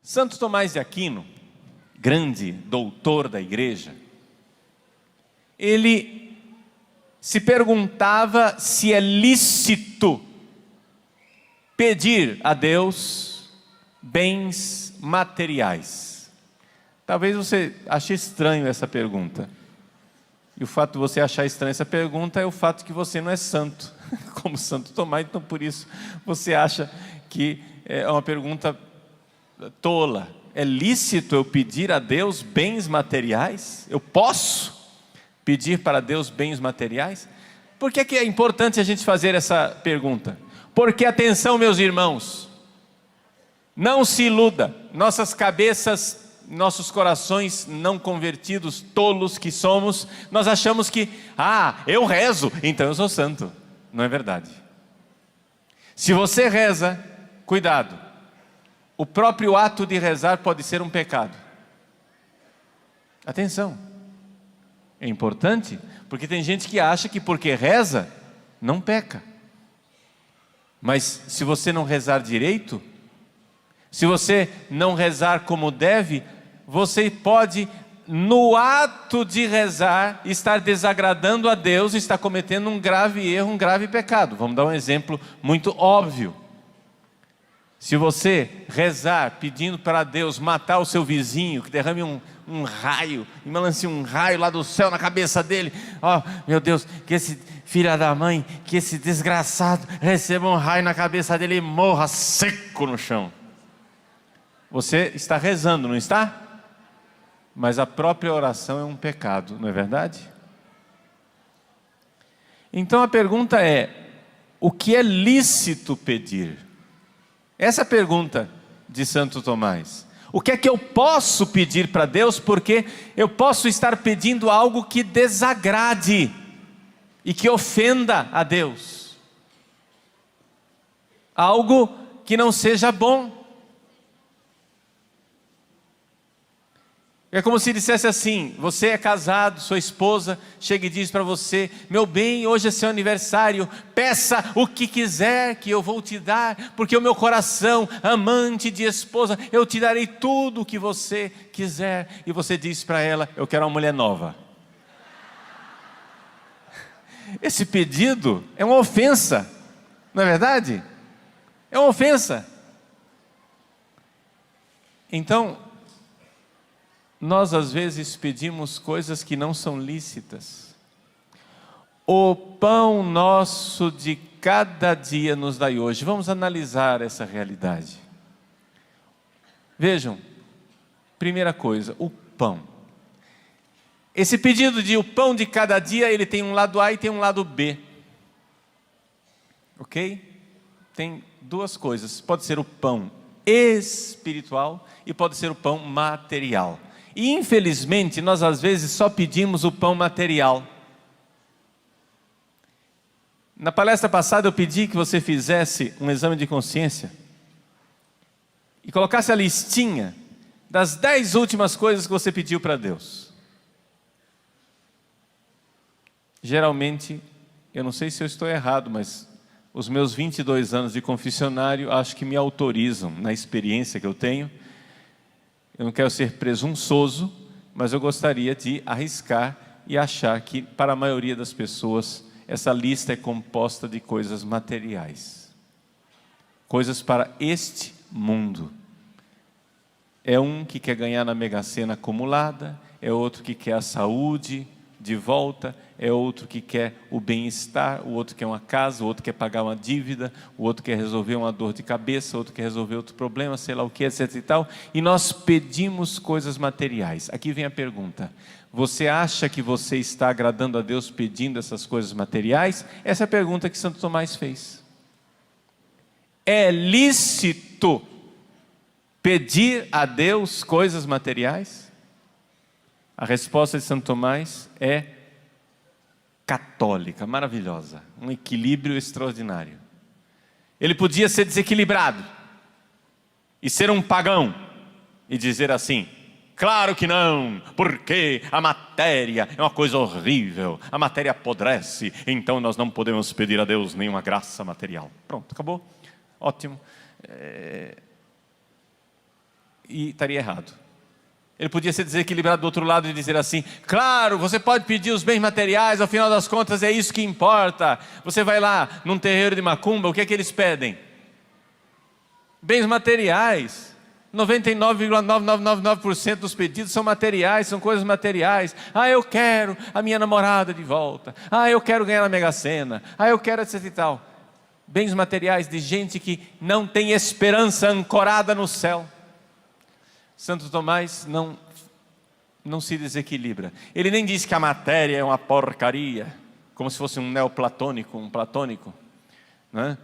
Santo Tomás de Aquino, grande doutor da igreja, ele se perguntava se é lícito pedir a Deus bens materiais. Talvez você ache estranho essa pergunta. E o fato de você achar estranha essa pergunta é o fato que você não é santo, como Santo Tomás, então por isso você acha que é uma pergunta tola. É lícito eu pedir a Deus bens materiais? Eu posso pedir para Deus bens materiais? Por que é importante a gente fazer essa pergunta? Porque, atenção meus irmãos, não se iluda, nossas cabeças, nossos corações não convertidos, tolos que somos, nós achamos que, eu rezo, então eu sou santo. Não é verdade. Se você reza, cuidado, o próprio ato de rezar pode ser um pecado. Atenção, é importante, porque tem gente que acha que porque reza, não peca. Mas se você não rezar direito, se você não rezar como deve, você pode, no ato de rezar, estar desagradando a Deus, estar cometendo um grave erro, um grave pecado. Vamos dar um exemplo muito óbvio. Se você rezar pedindo para Deus matar o seu vizinho, que derrame um raio, e lance um raio lá do céu na cabeça dele, meu Deus, que esse filho da mãe, que esse desgraçado receba um raio na cabeça dele e morra seco no chão. Você está rezando, não está? Mas a própria oração é um pecado, não é verdade? Então a pergunta é: o que é lícito pedir? Essa é a pergunta de Santo Tomás. O que é que eu posso pedir para Deus? Porque eu posso estar pedindo algo que desagrade e que ofenda a Deus. Algo que não seja bom. É como se dissesse assim: você é casado, sua esposa chega e diz para você: meu bem, hoje é seu aniversário, peça o que quiser que eu vou te dar, porque o meu coração, amante de esposa, eu te darei tudo o que você quiser. E você diz para ela: eu quero uma mulher nova. Esse pedido é uma ofensa, não é verdade? É uma ofensa. Então, nós às vezes pedimos coisas que não são lícitas. O pão nosso de cada dia nos dai hoje. Vamos analisar essa realidade. Vejam, primeira coisa, o pão. Esse pedido de o pão de cada dia, ele tem um lado A e tem um lado B. Ok? Tem duas coisas. Pode ser o pão espiritual e pode ser o pão material. E infelizmente nós às vezes só pedimos o pão material. Na palestra passada eu pedi que você fizesse um exame de consciência e colocasse a listinha das 10 últimas coisas que você pediu para Deus. Geralmente, eu não sei se eu estou errado, mas os meus 22 anos de confessionário acho que me autorizam, na experiência que eu tenho. Eu não quero ser presunçoso, mas eu gostaria de arriscar e achar que, para a maioria das pessoas, essa lista é composta de coisas materiais. Coisas para este mundo. É um que quer ganhar na Mega Sena acumulada, é outro que quer a saúde de volta, é outro que quer o bem-estar, o outro quer uma casa, o outro quer pagar uma dívida, o outro quer resolver uma dor de cabeça, o outro quer resolver outro problema, sei lá o que, etc e tal. E nós pedimos coisas materiais. Aqui vem a pergunta: você acha que você está agradando a Deus pedindo essas coisas materiais? Essa é a pergunta que Santo Tomás fez. É lícito pedir a Deus coisas materiais? A resposta de Santo Tomás é católica, maravilhosa, um equilíbrio extraordinário. Ele podia ser desequilibrado e ser um pagão e dizer assim: claro que não, porque a matéria é uma coisa horrível, a matéria apodrece, então nós não podemos pedir a Deus nenhuma graça material. Pronto, acabou, ótimo. e estaria errado. Ele podia ser desequilibrado do outro lado e dizer assim: claro, você pode pedir os bens materiais, ao final das contas é isso que importa. Você vai lá num terreiro de macumba, o que é que eles pedem? Bens materiais. 99,9999% dos pedidos são materiais, são coisas materiais. Eu quero a minha namorada de volta. Eu quero ganhar na Mega Sena. Eu quero etc e tal. Bens materiais de gente que não tem esperança ancorada no céu. Santo Tomás não se desequilibra. Ele nem diz que a matéria é uma porcaria, como se fosse um neoplatônico, um platônico, né?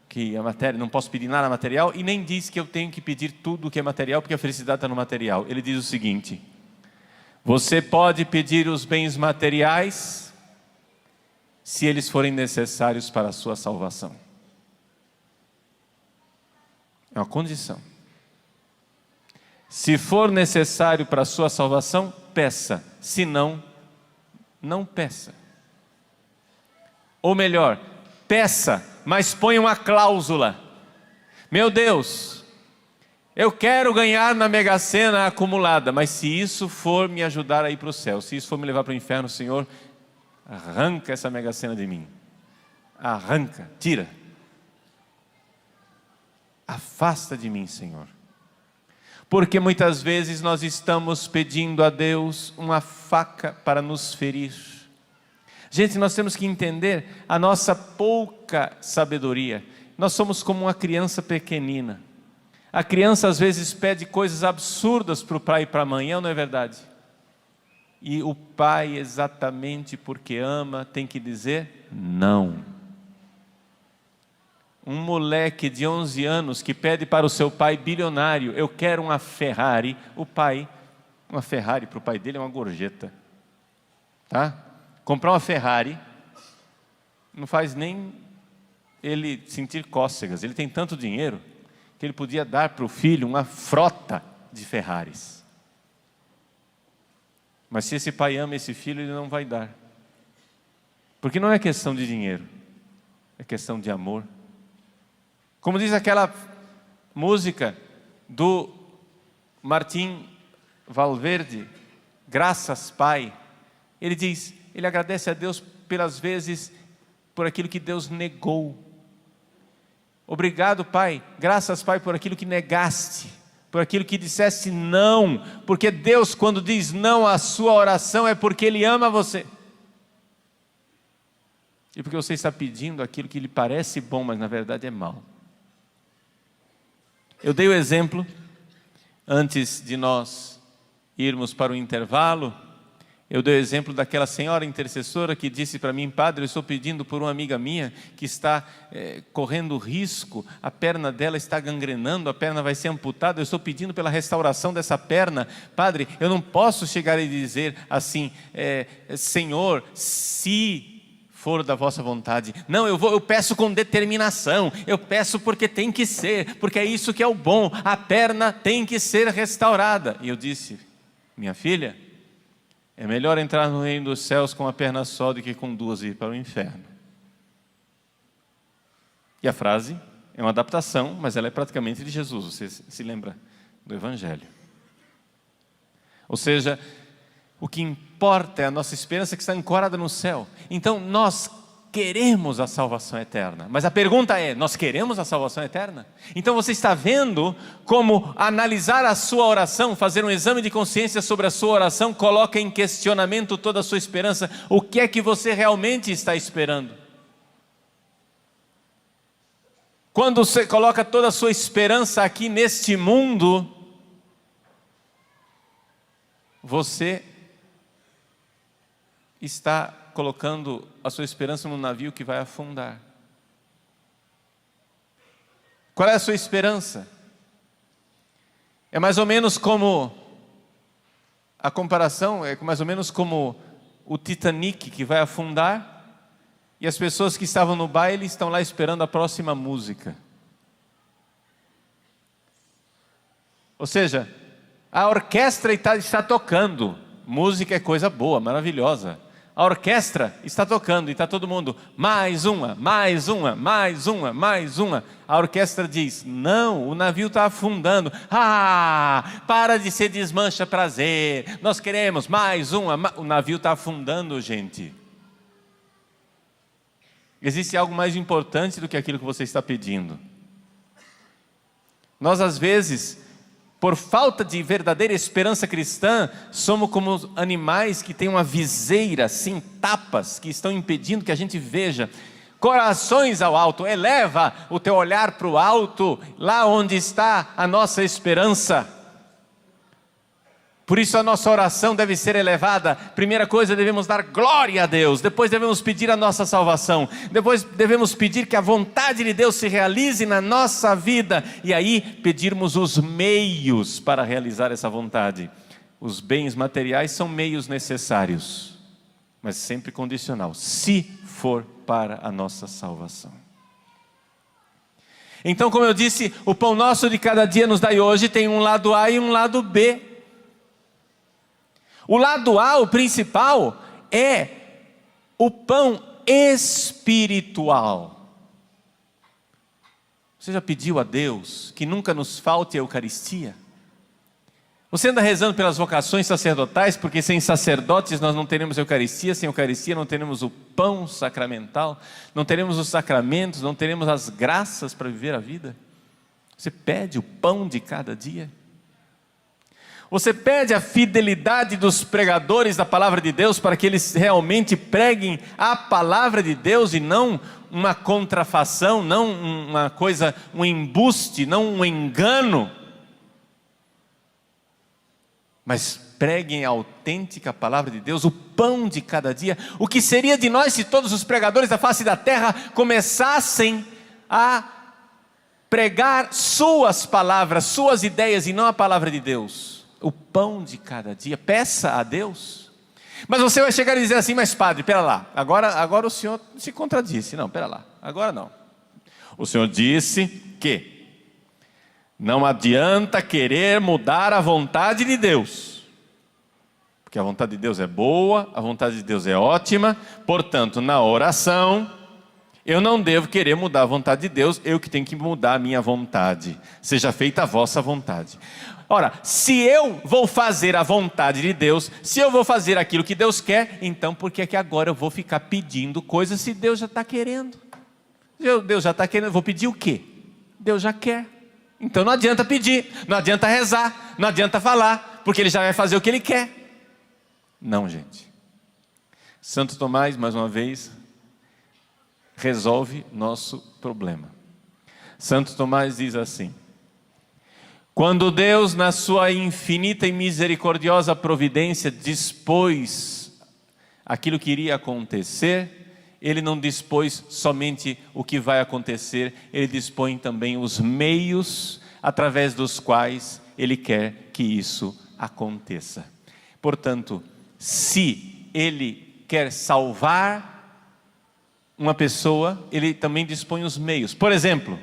Que a matéria, não posso pedir nada material, e nem diz que eu tenho que pedir tudo que é material, porque a felicidade está no material. Ele diz o seguinte: você pode pedir os bens materiais se eles forem necessários para a sua salvação. É uma condição. Se for necessário para a sua salvação, peça. Se não, não peça. Ou melhor, peça, mas ponha uma cláusula. Meu Deus, eu quero ganhar na Mega Sena acumulada, mas se isso for me ajudar a ir para o céu, se isso for me levar para o inferno, Senhor, arranca essa Mega Sena de mim. Arranca, tira. Afasta de mim, Senhor. Porque muitas vezes nós estamos pedindo a Deus uma faca para nos ferir. Gente, nós temos que entender a nossa pouca sabedoria. Nós somos como uma criança pequenina. A criança às vezes pede coisas absurdas para o pai e para a mãe, não é verdade? E o pai, exatamente porque ama, tem que dizer não. Um moleque de 11 anos que pede para o seu pai bilionário: eu quero uma Ferrari. O pai, uma Ferrari para o pai dele é uma gorjeta, tá? Comprar uma Ferrari não faz nem ele sentir cócegas. Ele tem tanto dinheiro que ele podia dar para o filho uma frota de Ferraris. Mas se esse pai ama esse filho, ele não vai dar. Porque não é questão de dinheiro, é questão de amor. Como diz aquela música do Martim Valverde, Graças Pai, ele diz, ele agradece a Deus pelas vezes, por aquilo que Deus negou. Obrigado, Pai, graças, Pai, por aquilo que negaste, por aquilo que disseste não, porque Deus, quando diz não à sua oração, é porque Ele ama você. E porque você está pedindo aquilo que lhe parece bom, mas na verdade é mal. Eu dei o exemplo, antes de nós irmos para o intervalo, eu dei o exemplo daquela senhora intercessora que disse para mim: padre, eu estou pedindo por uma amiga minha que está correndo risco, a perna dela está gangrenando, a perna vai ser amputada, eu estou pedindo pela restauração dessa perna. Padre, eu não posso chegar e dizer assim, Senhor, se for da vossa vontade. Não, eu peço com determinação, eu peço porque tem que ser, porque é isso que é o bom, a perna tem que ser restaurada. E eu disse: minha filha, é melhor entrar no reino dos céus com uma perna só do que com duas e ir para o inferno. E a frase é uma adaptação, mas ela é praticamente de Jesus, você se lembra do Evangelho. Ou seja, o que importa é a nossa esperança que está ancorada no céu. Então nós queremos a salvação eterna. Mas a pergunta é, nós queremos a salvação eterna? Então você está vendo como analisar a sua oração, fazer um exame de consciência sobre a sua oração, coloca em questionamento toda a sua esperança. O que é que você realmente está esperando? Quando você coloca toda a sua esperança aqui neste mundo, você está colocando a sua esperança num navio que vai afundar. Qual é a sua esperança? É mais ou menos como, a comparação é mais ou menos como o Titanic que vai afundar, e as pessoas que estavam no baile estão lá esperando a próxima música. Ou seja, a orquestra está tocando, música é coisa boa, maravilhosa. A orquestra está tocando e está todo mundo, mais uma, mais uma, mais uma, mais uma. A orquestra diz, não, o navio está afundando. Para de ser desmancha prazer, nós queremos mais uma. O navio está afundando, gente. Existe algo mais importante do que aquilo que você está pedindo. Nós às vezes, por falta de verdadeira esperança cristã, somos como animais que têm uma viseira, assim, tapas, que estão impedindo que a gente veja. Corações ao alto, eleva o teu olhar para o alto, lá onde está a nossa esperança. Por isso a nossa oração deve ser elevada. Primeira coisa, devemos dar glória a Deus. Depois devemos pedir a nossa salvação. Depois devemos pedir que a vontade de Deus se realize na nossa vida. E aí pedirmos os meios para realizar essa vontade. Os bens materiais são meios necessários, mas sempre condicional, se for para a nossa salvação. Então, como eu disse, o pão nosso de cada dia nos dai hoje tem um lado A e um lado B. O lado A, o principal, é o pão espiritual. Você já pediu a Deus que nunca nos falte a Eucaristia? Você anda rezando pelas vocações sacerdotais, porque sem sacerdotes nós não teremos Eucaristia, sem Eucaristia não teremos o pão sacramental, não teremos os sacramentos, não teremos as graças para viver a vida. Você pede o pão de cada dia. Você pede a fidelidade dos pregadores da palavra de Deus para que eles realmente preguem a palavra de Deus e não uma contrafação, não uma coisa, um embuste, não um engano, mas preguem a autêntica palavra de Deus, o pão de cada dia. O que seria de nós se todos os pregadores da face da terra começassem a pregar suas palavras, suas ideias e não a palavra de Deus? O pão de cada dia, peça a Deus. Mas você vai chegar e dizer assim, mas padre, pera lá, agora o senhor se contradisse. Não, pera lá, agora não. O senhor disse que não adianta querer mudar a vontade de Deus, porque a vontade de Deus é boa, a vontade de Deus é ótima, portanto na oração eu não devo querer mudar a vontade de Deus, eu que tenho que mudar a minha vontade, seja feita a vossa vontade. Ora, se eu vou fazer a vontade de Deus, se eu vou fazer aquilo que Deus quer, então por que é que agora eu vou ficar pedindo coisas se Deus já está querendo? Deus já está querendo, eu vou pedir o quê? Deus já quer. Então não adianta pedir, não adianta rezar, não adianta falar, porque Ele já vai fazer o que Ele quer. Não, gente. Santo Tomás, mais uma vez, resolve nosso problema. Santo Tomás diz assim: quando Deus, na sua infinita e misericordiosa providência, dispôs aquilo que iria acontecer, Ele não dispôs somente o que vai acontecer, Ele dispõe também os meios através dos quais Ele quer que isso aconteça. Portanto, se Ele quer salvar uma pessoa, Ele também dispõe os meios. Por exemplo,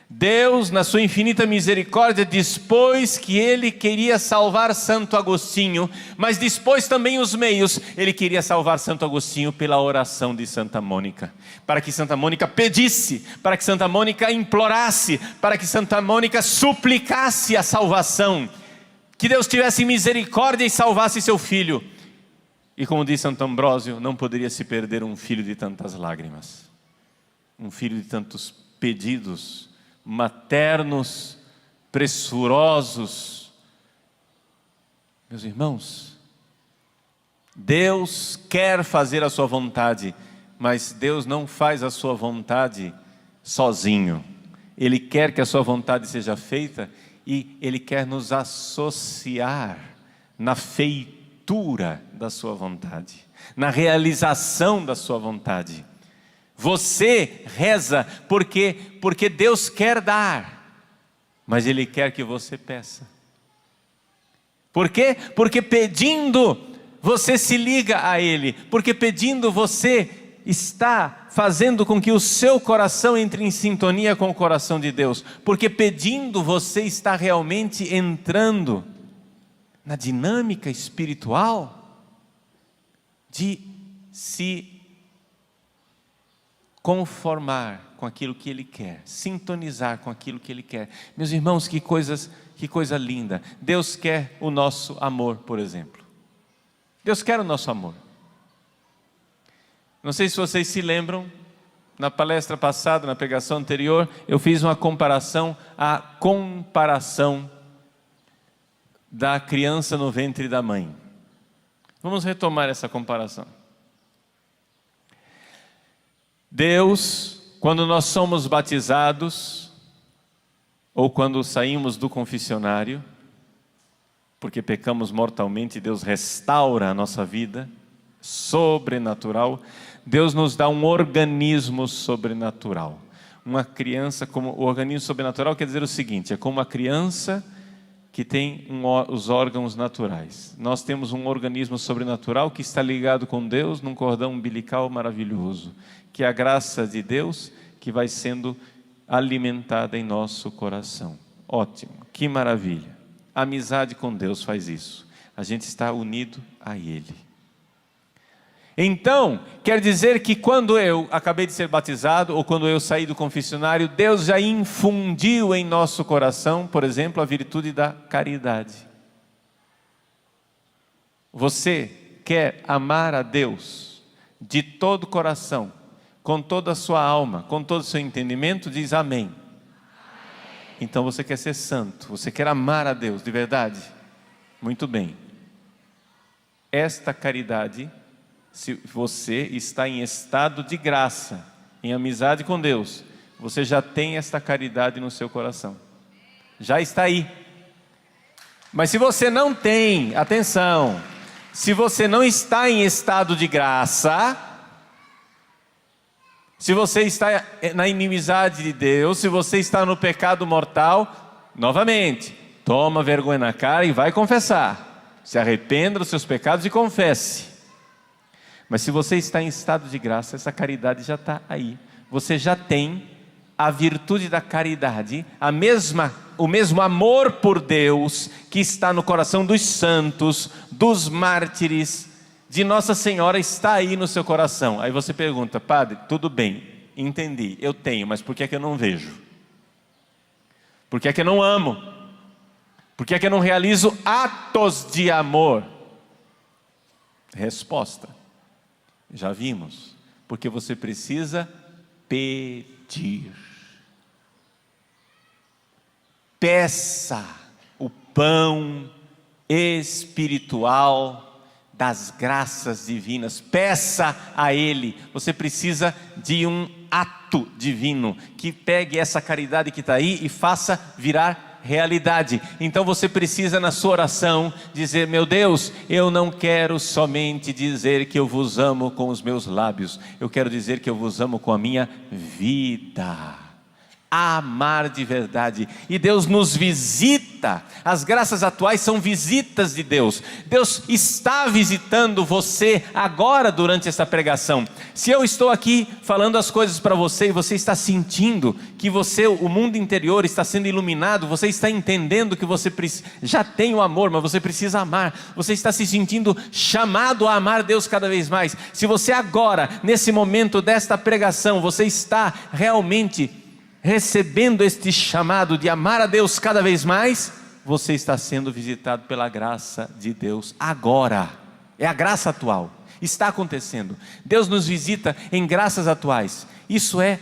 Deus, na sua infinita misericórdia, dispôs que Ele queria salvar Santo Agostinho, mas dispôs também os meios. Ele queria salvar Santo Agostinho pela oração de Santa Mônica, para que Santa Mônica pedisse, para que Santa Mônica implorasse, para que Santa Mônica suplicasse a salvação, que Deus tivesse misericórdia e salvasse seu filho. E como diz Santo Ambrósio, não poderia se perder um filho de tantas lágrimas, um filho de tantos pedidos maternos, pressurosos. Meus irmãos, Deus quer fazer a sua vontade, mas Deus não faz a sua vontade sozinho. Ele quer que a sua vontade seja feita e Ele quer nos associar na feitura da sua vontade, na realização da sua vontade. Você reza porque Deus quer dar, mas Ele quer que você peça. Por quê? Porque pedindo você se liga a Ele, porque pedindo você está fazendo com que o seu coração entre em sintonia com o coração de Deus, porque pedindo você está realmente entrando na dinâmica espiritual de se conformar com aquilo que Ele quer, sintonizar com aquilo que Ele quer. Meus irmãos, que coisa linda. Deus quer o nosso amor, por exemplo. Deus quer o nosso amor. Não sei se vocês se lembram, na palestra passada, na pregação anterior, eu fiz uma comparação, a comparação da criança no ventre da mãe. Vamos retomar essa comparação. Deus, quando nós somos batizados, ou quando saímos do confessionário, porque pecamos mortalmente, Deus restaura a nossa vida, sobrenatural. Deus nos dá um organismo sobrenatural. Uma criança, como o organismo sobrenatural quer dizer o seguinte, é como uma criança que tem os órgãos naturais. Nós temos um organismo sobrenatural que está ligado com Deus num cordão umbilical maravilhoso, que é a graça de Deus que vai sendo alimentada em nosso coração. Ótimo, que maravilha. A amizade com Deus faz isso. A gente está unido a Ele. Então, quer dizer que quando eu acabei de ser batizado, ou quando eu saí do confessionário, Deus já infundiu em nosso coração, por exemplo, a virtude da caridade. Você quer amar a Deus de todo o coração, com toda a sua alma, com todo o seu entendimento? Diz amém. Então você quer ser santo, você quer amar a Deus de verdade? Muito bem. Esta caridade, se você está em estado de graça, em amizade com Deus, você já tem esta caridade no seu coração. Já está aí. Mas se você não tem, atenção, se você não está em estado de graça, se você está na inimizade de Deus, se você está no pecado mortal, novamente, toma vergonha na cara e vai confessar. Se arrependa dos seus pecados e confesse. Mas se você está em estado de graça, essa caridade já está aí. Você já tem a virtude da caridade, o mesmo amor por Deus que está no coração dos santos, dos mártires, de Nossa Senhora, está aí no seu coração. Aí você pergunta, padre, tudo bem, entendi, eu tenho, mas por que é que eu não vejo? Por que é que eu não amo? Por que é que eu não realizo atos de amor? Resposta. Já vimos, porque você precisa pedir. Peça o pão espiritual das graças divinas. Peça a Ele. Você precisa de um ato divino que pegue essa caridade que está aí e faça virar realidade. Então você precisa na sua oração dizer, meu Deus, eu não quero somente dizer que eu vos amo com os meus lábios, eu quero dizer que eu vos amo com a minha vida. Amar de verdade. E Deus nos visita. As graças atuais são visitas de Deus. Deus está visitando você agora durante essa pregação. Se eu estou aqui falando as coisas para você e você está sentindo que o mundo interior está sendo iluminado, você está entendendo que você já tem o amor, mas você precisa amar. Você está se sentindo chamado a amar Deus cada vez mais. Se você agora, nesse momento desta pregação, você está realmente recebendo este chamado de amar a Deus cada vez mais, você está sendo visitado pela graça de Deus agora. É a graça atual, está acontecendo. Deus nos visita em graças atuais. Isso é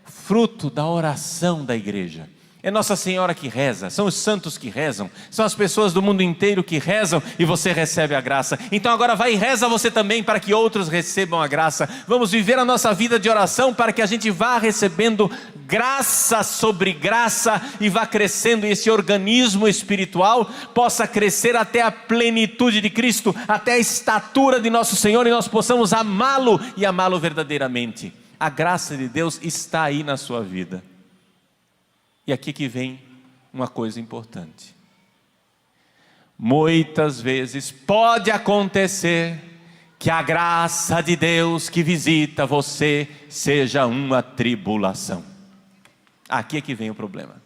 fruto da oração da igreja. É Nossa Senhora que reza, são os santos que rezam, são as pessoas do mundo inteiro que rezam e você recebe a graça. Então agora vai e reza você também para que outros recebam a graça. Vamos viver a nossa vida de oração para que a gente vá recebendo graça sobre graça e vá crescendo, e esse organismo espiritual possa crescer até a plenitude de Cristo, até a estatura de nosso Senhor, e nós possamos amá-lo e amá-lo verdadeiramente. A graça de Deus está aí na sua vida. E aqui que vem uma coisa importante. Muitas vezes pode acontecer que a graça de Deus que visita você seja uma tribulação. Aqui é que vem o problema.